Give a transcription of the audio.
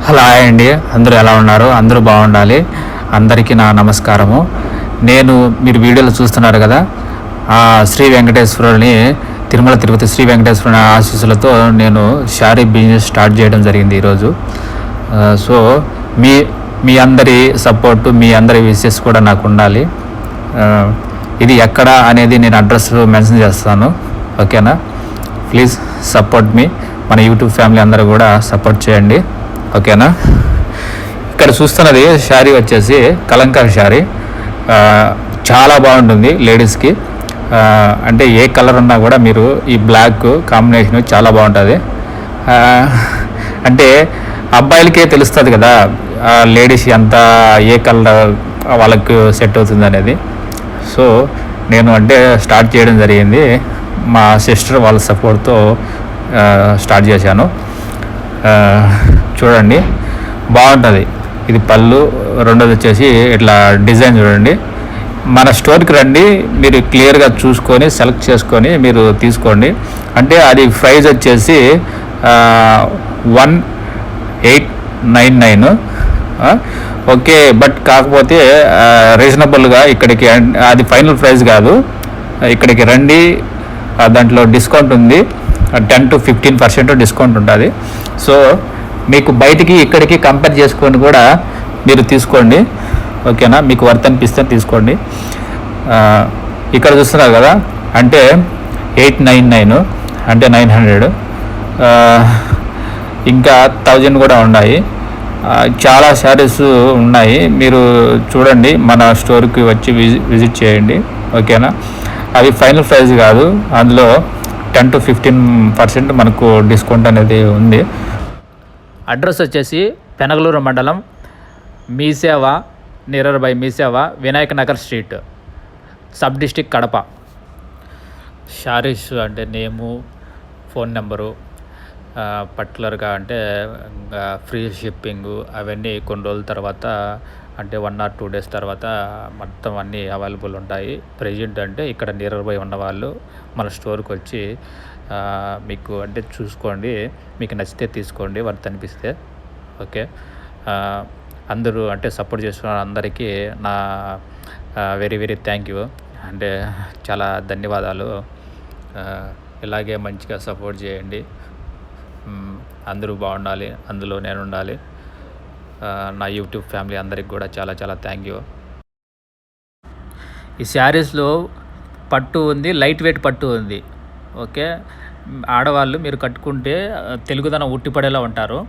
Hello hi అండి, అందరూ ఎలా ఉన్నారు? అందరూ బాగుండాలి. అందరికీ నా నమస్కారము. మీరు వీడియోలో చూస్తున్నారు కదా, శ్రీ వెంకటేశ్వరుని తిరుమల తిరుపతి శ్రీ వెంకటేశ్వరుని ఆశీస్సులతో నేను శారీ బిజినెస్ స్టార్ట్ చేయడం జరిగింది ఈరోజు. సో మీ మీ అందరి సపోర్టు, మీ అందరి విషెస్ కూడా నాకు ఉండాలి. ఇది ఎక్కడ అనేది నేను అడ్రస్ మెన్షన్ చేస్తాను, ఓకేనా? ప్లీజ్ సపోర్ట్ మీ. మన యూట్యూబ్ ఫ్యామిలీ అందరూ కూడా సపోర్ట్ చేయండి, ఓకేనా? ఇక్కడ చూస్తున్నది శారీ వచ్చేసి కలంకారీ శారీ. చాలా బాగుంటుంది లేడీస్కి. అంటే ఏ కలర్ ఉన్నా కూడా మీరు ఈ బ్లాక్ కాంబినేషన్ చాలా బాగుంటుంది. అంటే అబ్బాయిలకే తెలుస్తుంది కదా లేడీస్ ఎంత ఏ కలర్ వాళ్ళకు సెట్ అవుతుంది అనేది. సో నేను స్టార్ట్ చేయడం జరిగింది. మా సిస్టర్ వాళ్ళ సపోర్ట్తో స్టార్ట్ చేశాను. చూడండి, బాగుంటుంది. ఇది పళ్ళు. రెండోది వచ్చేసి ఇట్లా డిజైన్ చూడండి. మన స్టోర్కి రండి, మీరు క్లియర్గా చూసుకొని సెలెక్ట్ చేసుకొని మీరు తీసుకోండి. అంటే అది ప్రైస్ వచ్చేసి 1899. ఓకే, బట్ కాకపోతే రీజనబుల్గా ఇక్కడికి అది ఫైనల్ ప్రైస్ కాదు. ఇక్కడికి రండి, దాంట్లో డిస్కౌంట్ ఉంది. 10 to 15% డిస్కౌంట్ ఉంటుంది. సో మీకు బయటికి ఇక్కడికి కంపేర్ చేసుకొని కూడా మీరు తీసుకోండి, ఓకేనా? మీకు వర్త్ అనిపిస్తే తీసుకోండి. ఇక్కడ చూస్తున్నారు కదా, అంటే 899, అంటే 900. ఇంకా 1000 కూడా ఉన్నాయి. చాలా శారీస్ ఉన్నాయి. మీరు చూడండి, మన స్టోర్కి వచ్చి విజిట్ చేయండి, ఓకేనా? అవి ఫైనల్ ప్రైస్ కాదు, అందులో 10 to 15% మనకు డిస్కౌంట్ అనేది ఉంది. అడ్రస్ వచ్చేసి పెనగలూరు మండలం, MeeSeva, near by MeeSeva, Vinayaka Nagar street, sub district Kadapa. Saris అంటే నేము, ఫోన్ నెంబరు, పర్టికులర్గా ఫ్రీ షిప్పింగు అవన్నీ కొన్ని రోజుల తర్వాత, అంటే 1 or 2 days తర్వాత మొత్తం అన్నీ అవైలబుల్ ఉంటాయి. ప్రెజెంట్ ఇక్కడ నియర్ బై ఉన్నవాళ్ళు మన స్టోర్కి వచ్చి మీకు చూసుకోండి. మీకు నచ్చితే తీసుకోండి, వర్త్ అనిపిస్తే, ఓకే? అందరూ సపోర్ట్ చేస్తున్న అందరికీ నా వెరీ వెరీ థ్యాంక్ యూ. చాలా ధన్యవాదాలు. ఇలాగే మంచిగా సపోర్ట్ చేయండి. అందరూ బాగుండాలి, అందులో నేను ఉండాలి. నా యూట్యూబ్ ఫ్యామిలీ అందరికి కూడా చాలా చాలా థ్యాంక్ యూ. ఈ శారీస్లో పట్టు ఉంది, లైట్ వెయిట్ పట్టు ఉంది, ఓకే? ఆడవాళ్ళు మీరు కట్టుకుంటే తెలుగుదనం ఉట్టిపడేలా ఉంటారు.